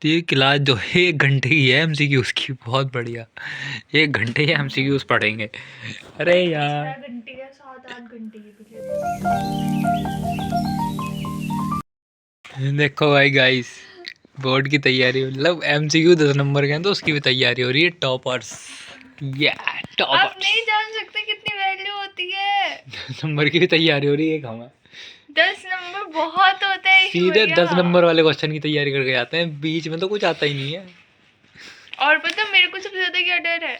तो ये क्लास जो है 1 घंटे की है एमसीक्यू उसकी बहुत बढ़िया। 1 घंटे के एमसीक्यूज पढ़ेंगे। अरे यार 6 घंटे या 7-8 घंटे की पिछले देखो भाई गाइस, बोर्ड की तैयारी मतलब एमसीक्यू 10 नंबर के हैं तो उसकी भी तैयारी हो रही है। टॉपर्स या आप टॉपर्स नहीं जान सकते कितनी वैल्यू होती है। 10 नंबर की भी तैयारी हो रही है। हम 10 नंबर बहुत होता है इशू सीधे भैया। 10 नंबर वाले क्वेश्चन की तैयारी करके आते हैं, बीच में तो कुछ आता ही नहीं है। और पता मेरे को सबसे ज्यादा क्या डर है,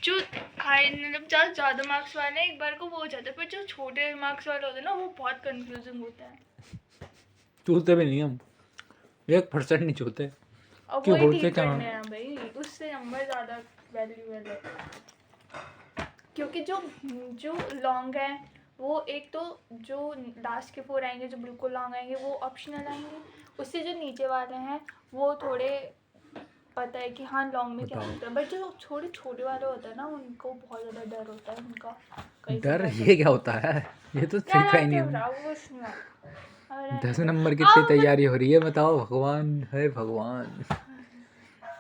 जो हाई मतलब ज्यादा मार्क्स वाले एक बार को वो हो जाता है, पर जो छोटे मार्क्स वाले होते हैं ना वो बहुत कंफ्यूजिंग होता है। छूते भी नहीं हम, 1% नहीं छूते। और क्यों वही बोलते ठीक क्या करने हैं भाई, उससे नंबर ज्यादा वैल्यूएबल है। क्योंकि जो जो लॉन्ग है वो एक तो जो लास्ट के 4 आएंगे जो बिल्कुल लॉन्ग आएंगे वो ऑप्शनल आएंगे, उससे जो नीचे वाले हैं वो थोड़े पता है कि हाँ लॉन्ग में क्या होता है, बट जो छोटे छोटे वाले होते हैं ना उनको बहुत ज़्यादा डर होता है उनका। डर ये क्या होता है, ये तो सिर्फ ही नहीं हम। 10 नंबर की इतनी तैयारी हो रही है, बताओ भगवान है भगवान।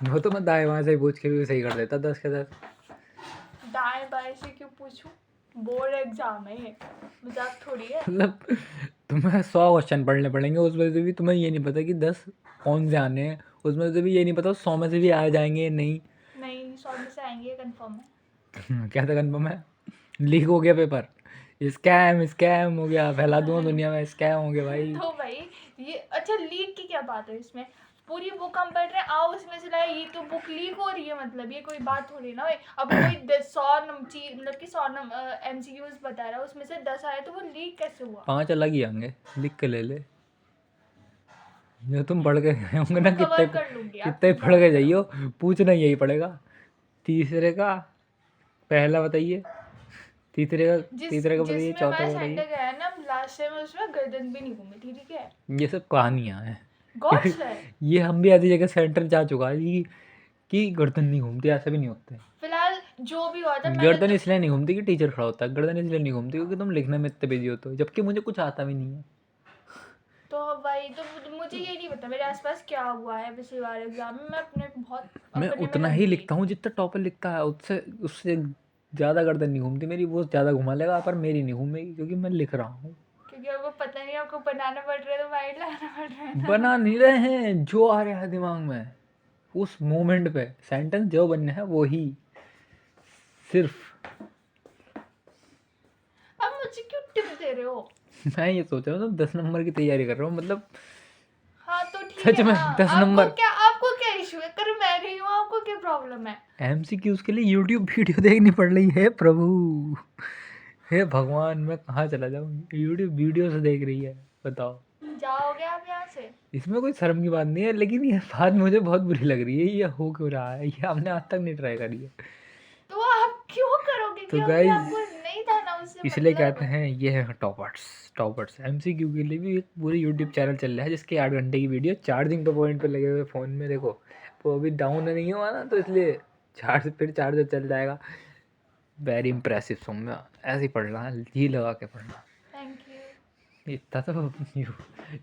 वो तो मैं दाएं वहां से पूछ के भी सही कर देता 10 के 10। दाएं बाएं से क्यों पूछूं, बोर्ड एग्जाम है ये, मजाक थोड़ी है। मतलब तुम्हें 100 क्वेश्चन पढ़ने पड़ेंगे, उसमें से भी तुम्हें ये नहीं पता कि 10 कौन से आने हैं, उसमें से भी ये नहीं पता 100 में से भी आ जाएंगे नहीं। नहीं 100 में से आएंगे कंफर्म है। क्या था कन्फर्म है? लीक हो गया पेपर, स्कैम स्कैम हो गया, फैला दूंगा दुनिया में, स्कैम हो गया भाई। तो भाई ये अच्छा लीक की क्या बात है इसमें, पूरी बुक हम पढ़ रहे हैं आओ उसमें से लाए, ये तो बुक लीक हो रही है मतलब ये कोई बात थोड़ी ना भाई। अब कोई 100 मतलब कि 100 एमसीक्यूज बता रहा है उसमें से 10 आए तो वो लीक कैसे हुआ। 5 अलग ही होंगे, लिख के ले ले। जो तुम पढ़ के गए होंगे ना, मैं कितने कवर कर लूंगी आप कितने चिंता पढ़ के मत करो। जाइयो, पूछना यही पड़ेगा। तीसरे का पहला बताइए, तीसरे का बताइए, जिसमें चौथा हमारा का सेंटर बताइए। गया है ना लास्ट टाइम उसमें गर्दन भी नहीं घूमी थी, ठीक है। ये सब कहानियाँ हैं। गॉड्स है। ये हम भी ऐसी जगह सेंटर जा चुका है कि गर्दन नहीं घूमती, ऐसा भी नहीं होता है। फिलहाल जो भी हुआ था मैंने गर्दन तो इसलिए नहीं घूमती कि टीचर खड़ा होता है, गर्दन इसलिए नहीं घूमती क्योंकि तुम लिखने में इतने बिजी होते हो, जबकि मुझे कुछ आता भी नहीं है। तो भाई तो मुझे ये नहीं पता मेरे आसपास क्या हुआ है पिछली बार एग्जाम में, मैं अपने बहुत मैं अपने में उतना ही लगी रही। लिखता हूँ जितना टॉपर लिखता है, उससे उससे ज़्यादा गर्दन नहीं घूमती मेरी। वो ज़्यादा घुमा लेगा पर मेरी नहीं घूमेगी क्योंकि मैं लिख रहा हूँ। क्योंकि आपको पता नहीं आपको बनाना पड़ रहा है तो वाइट लगाना पड़ रहा है ना। बना नहीं रहे हैं, जो आ रहा है दिमाग में उस मोमेंट पे सेंटेंस जो बनना है वो ही सिर्फ। अब मुझे क्यों टिप दे रहे हो। मैं ये सोच रहा हूँ तो 10 नंबर की तैयारी कर रहा हूँ, मतलब हाँ तो ठीक सच है में ना, 10 नंबर। आपको क्या इशू है, कर मैं रही हूँ आपको क्या प्रॉब्लम है। एमसीक्यूज के लिए यूट्यूब वीडियो देखनी पड़ रही है, प्रभु हे भगवान, मैं कहाँ चला जाऊँ, यूट्यूब वीडियो से देख रही है, बताओ। जाओगे आप यहाँ से। इसमें कोई शर्म की बात नहीं है, लेकिन ये बात मुझे बहुत बुरी लग रही है, ये हो क्यों रहा है, ये हमने आज तक नहीं ट्राई करी है। तो आप क्यों करोगे, तो क्योंकि गाइज आपको नहीं था ना उससे इसलिए मतलब। कहते हैं ये है टॉपर्स। टॉपर्स एमसीक्यू के लिए भी एक पूरी यूट्यूब चैनल चल रहा है जिसकी 8 घंटे की वीडियो चार्जिंग पे पॉइंट पे लगे हुए फ़ोन में, देखो वो अभी डाउन नहीं हुआ ना, तो इसलिए चार्जर चल जाएगा। वेरी इंप्रेसिव सौम्या, ऐसे ही पढ़ना, जी लगा के पढ़ना। Thank you. इतना तो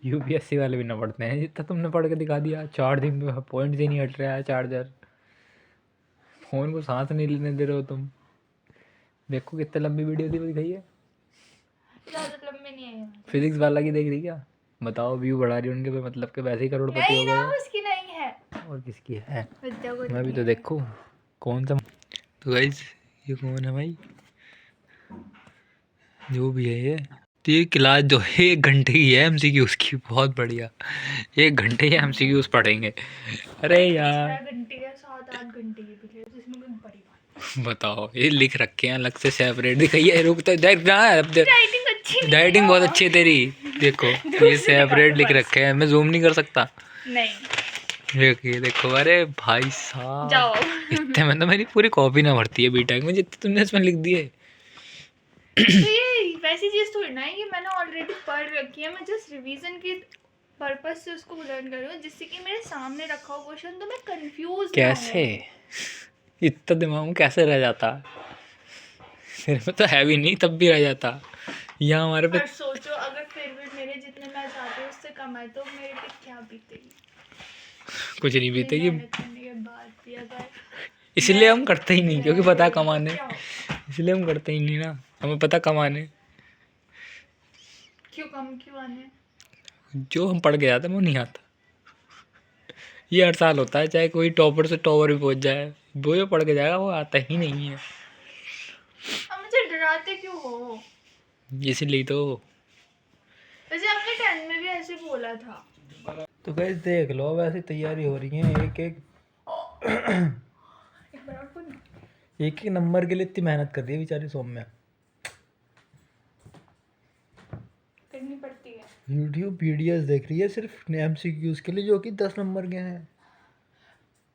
यूपीएससी वाले भी ना पढ़ते हैं जितना तुमने पढ़ के दिखा दिया। चार्जिंग पे पॉइंट से नहीं हट रहा है चार्जर, फ़ोन को सांस नहीं लेने दे रहे हो तुम। देखो कितनी लंबी वीडियो थी वो दिखाई है। ज़्यादा लंबे नहीं है। फिजिक्स वाला की देख रही क्या? बताओ, व्यू बढ़ा रही उनके पे, मतलब कि वैसे ही करोड़पति हो नहीं ना गए। उसकी नहीं है। और किसकी है? विद्या को मैं भी नहीं तो है। देखूं कौन सा। तो गाइस ये कौन है भाई, जो भी है ये, तो ये क्लास जो है 1 घंटे की है एमसीक्यू उसकी बहुत बढ़िया। 1 घंटे के एमसीक्यूज पढ़ेंगे। अरे यार 6 घंटे या 7-8 घंटे की पिछले, जिसमें कोई बड़ी बात बताओ, ये लिख रखे हैं अलग से सेपरेट, दिखाइए रुक तो राइटिंग अच्छी नहीं है राइटिंग बहुत ना। अच्छी है तेरी। देखो ये दूसरी सेपरेट निकालो लिख बस। रखे हैं, मैं जूम नहीं कर सकता। नहीं ये देखो, अरे भाई साहब, जाओ। इतने में तो मेरी पूरी कॉपी ना भरती है बीटेक में जितने तुमने इसमें लिख दिए। तो ये वैसी चीज़ थोड़ी ना है, ये मैंने ऑलरेडी पढ़ रखी है, मैं जस्ट रिवीजन के पर्पज से उसको लर्न कर रही हूँ जिससे कि मेरे सामने रखा हो क्वेश्चन तो मैं कंफ्यूज ना कैसे हूँ। इतना दिमाग में कैसे रह जाता, मेरे में तो है भी नहीं तब भी रह जाता। यहाँ हमारे पे पर सोचो अगर फिर भी मेरे जितने मैं चाहती हूँ उससे कम है तो मेरे पे क्या बीतेगी। कुछ नहीं बीतेगी, मेहनत करने के बाद भी अगर इसलिए हम करते ही नहीं, क्योंकि पता है कमाने, क्या हो? इसलिए हम करते ही नहीं ना, हमें पता कमाने। क्यों कम क्यों आने? जो हम पढ़ के जाते हैं वो नहीं आता। ये हर साल होता है, चाहे कोई टॉपर से टॉपर भी पहुंच जाए, वो जो पढ़ के जाएगा वो आता ही नहीं है। अब मुझे डराते क्यों हो? इसीलिए तो। वैसे आपने 10 में भी ऐसे बोला था। तो गाइस देख लो, वैसे तैयारी हो रही है, एक एक एक बार और बोल। एक एक नंबर के लिए इतनी मेहनत कर रही है बेचारी सौम्या। करनी पड़ती है। यूट्यूब वीडियोस देख रही है सिर्फ एमसीक्यूज के लिए, जो कि 10 नंबर के हैं।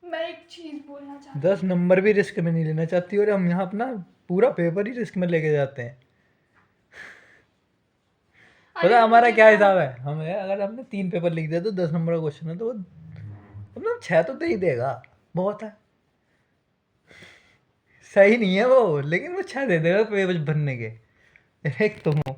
मैं एक चीज बोलना चाहती 10 नंबर भी रिस्क में नहीं लेना चाहती, और हम यहाँ अपना पूरा पेपर ही रिस्क में लेके जाते हैं। अरे पता है हमारा मुझे क्या ना- हिसाब है, हमें अगर हमने 3 पेपर लिख दिया तो 10 नंबर का क्वेश्चन है, तो वो मतलब 6 तो दे ही देगा, बहुत है। सही नहीं है वो, लेकिन वो 6 दे देगा पेपर भरने के। एक तुम हो,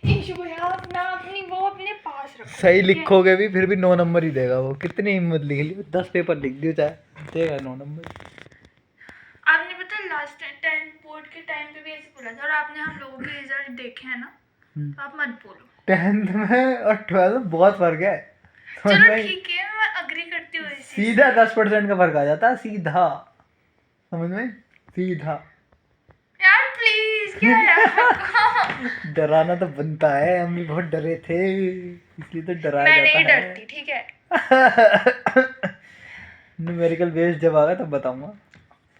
ईशु भैया अपना अपनी वो अपने पास रखो। सही ठीक है? लिखोगे भी फिर भी 9 नंबर ही देगा वो। कितनी हिम्मत लिख ली, 10 पेपर लिख दियो चाहे, देगा 9 नंबर। आपने पता लास्ट 10 बोर्ड के टाइम पे भी ऐसे बोला था, और आपने हम लोगों के रिजल्ट देखे हैं ना, तो आप मत बोलो। 10th में और 12th में बहुत फर्क है। समझ चलो में आई? ठीक है, मैं अग्री करती हूँ इस चीज़ सीधा 10% का फर्क आ जाता है, सीधा। समझ में आई? सीधा। से। यार प्लीज क्या यार डराना तो बनता है, हम भी बहुत डरे थे, इसलिए तो डराया मैं जाता नहीं है। डरती, ठीक है? न्यूमेरिकल बेस जब आएगा तब बताऊंगा।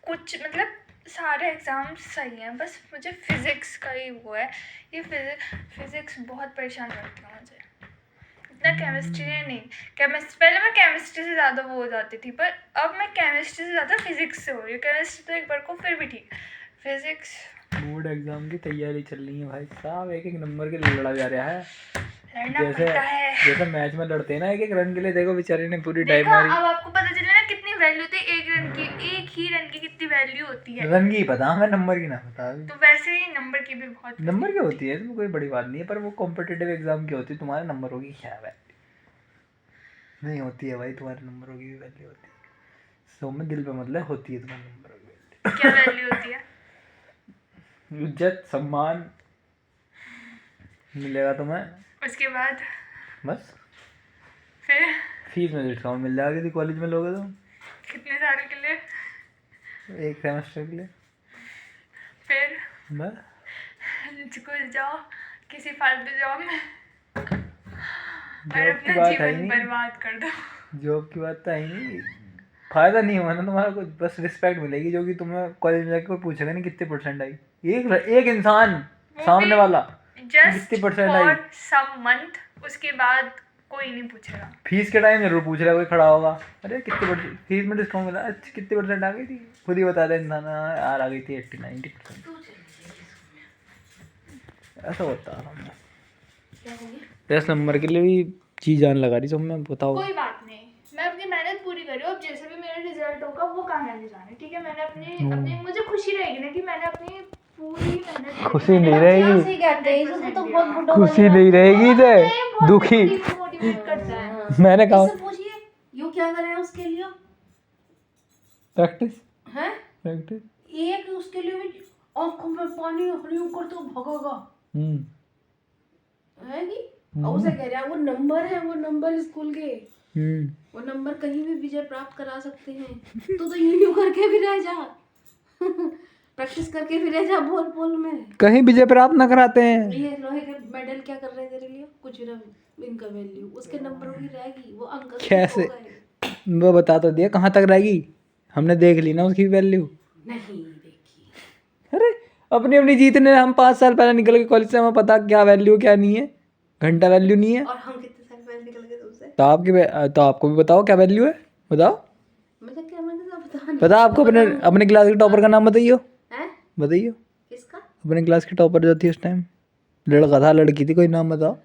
कुछ मतलब सारे एग्जाम सही हैं, बस मुझे फिजिक्स का ही वो है। ये फिजिक्स बहुत परेशान करती है मुझे। इतना केमिस्ट्री नहीं, केमिस्ट्री पहले मैं केमिस्ट्री से ज़्यादा वो हो जाती थी, पर अब मैं केमिस्ट्री से ज़्यादा फिजिक्स से हो रही हूँ। केमिस्ट्री तो एक बार को फिर भी ठीक, फिजिक्स बोर्ड एग्जाम की तैयारी चल रही है भाई साहब, एक एक नंबर के लिए लड़ा जा रहा है। लड़ना जैसे पड़ता है। जैसे मैच में लड़ते हैं ना, एक एक रन के लिए। देखो बेचारे ने पूरी डाइव देखा, मारी। अब आपको पता चला ना कितनी वैल्यू होती है एक रन की, एक ही रन की कितनी वैल्यू होती है। रन की पता, हमें नंबर की ना पता अभी। तो वैसे ही नंबर की भी बहुत नंबर की होती है, इसमें कोई बड़ी बात नहीं है, पर वो कॉम्पिटिटिव एग्जाम की होती है। तुम्हारे नंबरों की क्या वैल्यू नहीं होती है भाई, तुम्हारे नंबरों की भी वैल्यू होती है। सो में दिल पे मतलब होती है तुम्हारे नंबरों की वैल्यू। क्या वैल्यू होती है? इज्जत सम्मान मिलेगा तुम्हें, उसके बाद बस। फिर फीस में डिस्काउंट मिल जाएगा यदि कॉलेज में लोगे तो, कितने साल के लिए? एक सेमेस्टर के लिए, फिर बस। स्कूल जाओ किसी फालतू जॉब में और जॉब की अपना बात है जीवन नहीं, बर्बाद कर दो। जॉब की बात तो है ही नहीं। फायदा नहीं होगा ना तुम्हारा कुछ, बस रिस्पेक्ट मिलेगी, जो कि तुम्हें कॉलेज में जाके कोई पूछेगा नहीं कितने परसेंट आई। एक इंसान सामने वाला जस्ट कितनी परसेंट आई। फॉर सम मंथ, उसके बाद कोई नहीं पूछेगा। फीस के टाइम जरूर पूछ रहा है कोई खड़ा होगा, अरे कितने परसेंट फीस में डिस्काउंट मिला, अच्छा कितने परसेंट आ गई थी, खुद ही बता दे इंसान, हाँ यार आ गई थी 80-90%। ऐसा होता है। 10 नंबर के लिए भी जी जान लगा रही, सब मैं बताओ। कोई बात नहीं, मैं अपनी मेहनत पूरी कर रही हूँ। अब जैसे भी मेरा रिजल्ट होगा वो कामयाबी जाने, ठीक है? मैंने अपनी मुझे खुशी रहेगी ना कि मैंने अपनी पूरी मेहनत खुशी नहीं रहेगी, सही कहते हैं, इसको तो बहुत बुढ़ा खुशी नहीं रहेगी तो दुखी। मोटिवेट करता है। मैंने कहा इससे पूछिए यू क्या करे हैं उसके लिए प्रैक्टिस हैं? प्रैक्टिस। एक उसके लिए भी आंखों में पानी हरियों कर तो भगेगा है कि? और उसे कह रहा है वो नंबर है, वो नंबर स्कूल के, वो नंबर कहीं भी विजय प्राप्त करा सकते हैं। तो यूं करके भी रह जा प्रैक्टिस करके भी रह जा, बोल बोल में कहीं विजय प्राप्त ना कराते हैं। ये लोहे के मेडल क्या कर रहे हैं तेरे लिए? कुछ ना, इनका वैल्यू उसके नंबरों की रहेगी, वो अंक से कैसे? हो गए। वो बता तो दिया कहाँ तक रहेगी, हमने देख ली ना उसकी वैल्यू। नहीं देखी, अरे अपनी अपनी जीतने, हम 5 साल पहले निकल के कॉलेज से, हमें पता क्या वैल्यू क्या नहीं है, घंटा वैल्यू नहीं है। और हम कितने साल पहले निकल गए तुमसे? तो आपको भी बताओ क्या वैल्यू है, बताओ। मुझे क्या, मैंने तो पता नहीं। पता आपको? अपने क्लास के टॉपर का नाम बताइए, हैं? बताइए किसका? अपने क्लास की टॉपर जो थी उस टाइम, लड़का था लड़की थी, कोई नाम बताओ।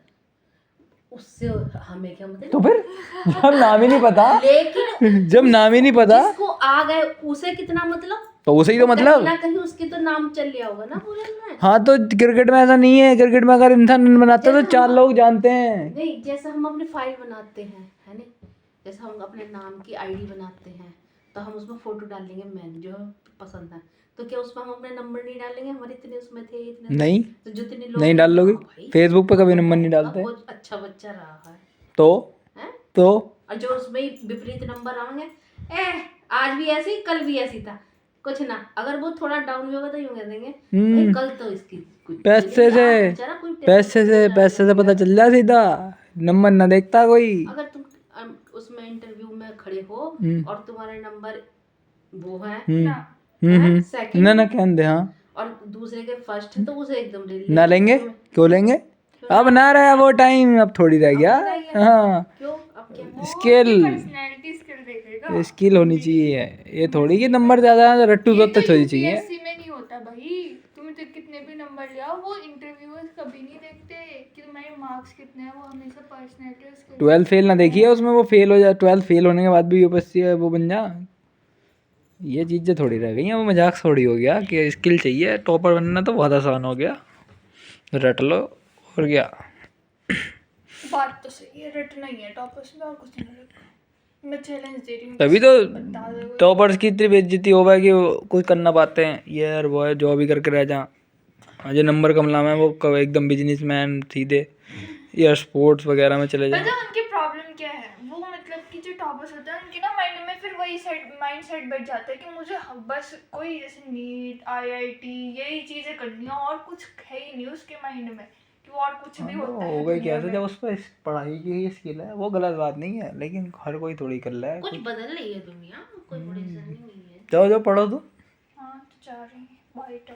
उससे हमें क्या मतलब? तो फिर जब नाम ही नहीं पता, लेकिन जब नाम ही नहीं पता जिसको आ गए उसे कितना मतलब? तो उसे ही तो कहीं मतलब। ना कहीं उसकी तो नाम चल लिया होगा ना पूरे में। हाँ तो क्रिकेट में ऐसा नहीं है, क्रिकेट में अगर इंसान रन बनाता है तो 4 लोग जानते हैं। नहीं, जैसे हम अपनी फाइल बनाते हैं, है नहीं? जैसे हम अपने नाम की आईडी बनाते हैं तो हम उसमें फोटो डालेंगे मैन जो पसंद है, तो क्या उसमें हम अपने नंबर नहीं डालेंगे, हमारे इतने उसमें थे इतने नहीं तो जितने लोग नहीं डाल लोगे, हाँ भाई, फेसबुक पे कभी अब नंबर नहीं बताओ, डालते। वो अच्छा बच्चा रहा है हैं? तो और जो उसमें ही विपरीत नंबर आएंगे, आज भी ऐसी कल भी ऐसी था, कुछ ना, अगर वो थोड़ा डाउन भी होगा तो यूं कह देंगे भाई कल तो इसकी कुछ पैसे से बेचारा कोई पैसे से पता चल जाए सीधा, नंबर ना देखता कोई। अगर तुम उसमें इंटरव्यू में खड़े हो और तुम्हारा नंबर वो है सेकंड ना क्या दे, हाँ और दूसरे के फर्स्ट है तो उसे एकदम ले ना लेंगे, क्यों लेंगे, अब ना रहा वो टाइम, अब थोड़ी रह गया। हाँ क्यों अब क्या स्किल पर्सनैलिटी स्किल देखेगा। स्किल होनी चाहिए, ये थोड़ी कि नंबर ज्यादा है रट्टू ये तो होनी चाहिए। यूपीएससी में नहीं होता भाई, तुम तो कितने भी नंबर ले आओ, वो इंटरव्यूअर्स कभी नहीं देखते कि तुम्हारे मार्क्स कितने हैं, वो हमेशा पर्सनैलिटी स्किल। 12 फेल ना देखिए उसमें, वो फेल हो जाए, 12 फेल होने के बाद भी यूपीएससी वो बन जा, ये चीज़ें थोड़ी रह गई हैं, वो मजाक थोड़ी हो गया कि स्किल चाहिए, टॉपर बनना तो बहुत आसान हो गया, रट लो और क्या। बात तो सही है, रटना ही है टॉपर्स में, और कुछ नहीं रखा। मैं चैलेंज दे रही हूँ, तभी तो बता दो कोई। टॉपर्स की इतनी बेइज्जती हो गई कि वो कुछ कर ना पाते हैं, ये यार वो है जो भी करके रह जा, जो नंबर कम लाना है वो एकदम बिजनेसमैन सीधे, या स्पोर्ट्स वगैरह में चले जाए। पता है उनकी प्रॉब्लम क्या है, वो मतलब कि जो टॉपर्स होते हैं उनके ना माइंड में फिर वही माइंड सेट बैठ जाता है कि मुझे बस कोई जैसे नीट आईआईटी यही चीज़ें करनी है, और कुछ है ही नहीं उसके माइंड में कि वो और कुछ भी होता है हो गई दुनिया कैसे, में। जब उस पर पढ़ाई की स्किल है वो गलत बात नहीं है, लेकिन हर कोई थोड़ी कर रहा है। कुछ बदल रही है दुनिया, कोई बड़ी जर्नी नहीं है। जाओ जाओ पढ़ो तो, हाँ तो जा रही है वाइट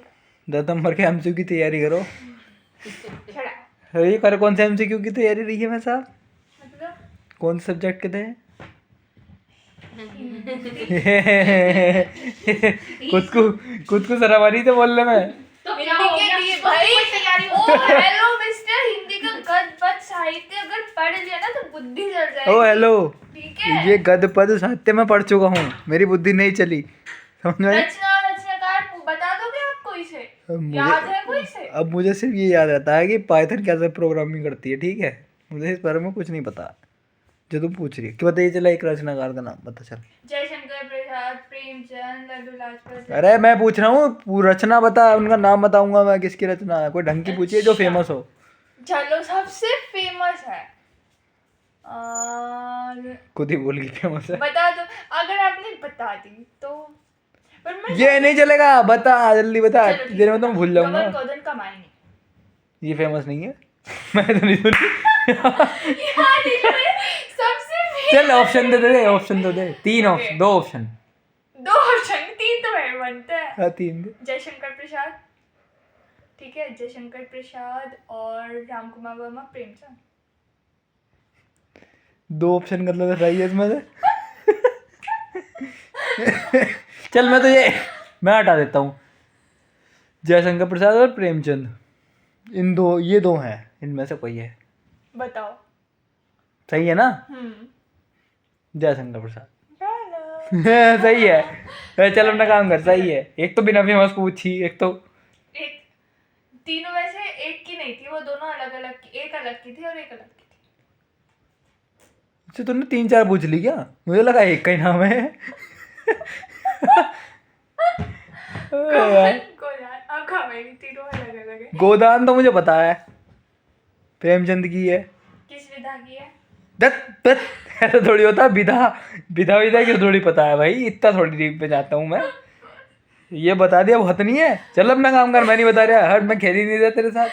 10 नंबर के एमसीक्यू की तैयारी करो। खड़ा अरे कर कौन से एमसीक्यू की तैयारी रही है मैं साहब, मतलब कौन से सब्जेक्ट के थे? खुद को शर्म आ रही थी बोलने में। तो क्या हिंदी हो के गया? लिए बस भाई, कोई तैयारी ओ हेलो मिस्टर, हिंदी का गद पद साहित्य अगर पढ़ लिया ना तो बुद्धि चल जाएगी। ओ हेलो, ठीक है, ये गद पद साहित्य में पढ़ चुका हूँ, मेरी बुद्धि नहीं चली, समझ में? रचनाकार बता दोगे आप कोई से, याद है कोई से? अब मुझे सिर्फ ये याद रहता है कि पाइथन कैसे प्रोग्रामिंग करती है, ठीक है, मुझे इस बारे में कुछ नहीं पता जो तुम पूछ रही है। कि बताइए, चला एक रचनाकार का नाम बता चल। जयशंकर प्रसाद, प्रेमचंद, लड्डू लाजपत। अरे मैं पूछ रहा हूँ रचना बता, उनका नाम बताऊंगा मैं किसकी रचना है, कोई ढंग की पूछिए जो फेमस हो। चलो सबसे फेमस है खुद ही बोल गई फेमस है। बता दो, अगर आपने बता दी तो, पर मैं ये नहीं चलेगा, बता जल्दी बता, चलो ठीक देर में है, तो मैं भूल जाऊंगा। गगन गोदन का मायने। ये फेमस नहीं है, मैं तो नहीं सुनी। यार ये सबसे चल ऑप्शन दे दे, ऑप्शन तो दे, 3 ऑप्शन, 2 ऑप्शन। 2 ऑप्शन, 3 तो है बनता है। हाँ 3 दे। जयशंकर प्रसाद, ठीक है, जयशंकर प्रसाद और राम कुमार वर्मा, प्रेमचंद। 2 ऑप्शन कर लो सही है इसमें से। चल मैं हटा देता हूँ, जयशंकर प्रसाद और प्रेमचंद, ये दो हैं, इनमें से कोई है, बताओ। सही है ना? जयशंकर प्रसाद। चलो। सही है, चल अपना काम कर, सही है। एक तो बिना फेमस पूछी, एक तो एक, तीनों में से एक की नहीं थी, वो दोनों अलग अलग की, एक अलग की थी और एक अलग की थी। अच्छा तूने 3-4 पूछ ली क्या? मुझे लगा एक का ही नाम है। गोदान, अब खा मेरी, तीनों अलग अलग है। गोदान तो मुझे पता है, प्रेमचंद की है। किस विधा की है? दत्त ऐसा थोड़ी होता है, विधा क्यों थोड़ी पता है भाई, इतना थोड़ी डीप पे जाता हूँ मैं, ये बता दिया बहुत नहीं है। चल अपना काम कर, मैं नहीं बता रहा, हट, मैं खेल ही नहीं रहा तेरे साथ।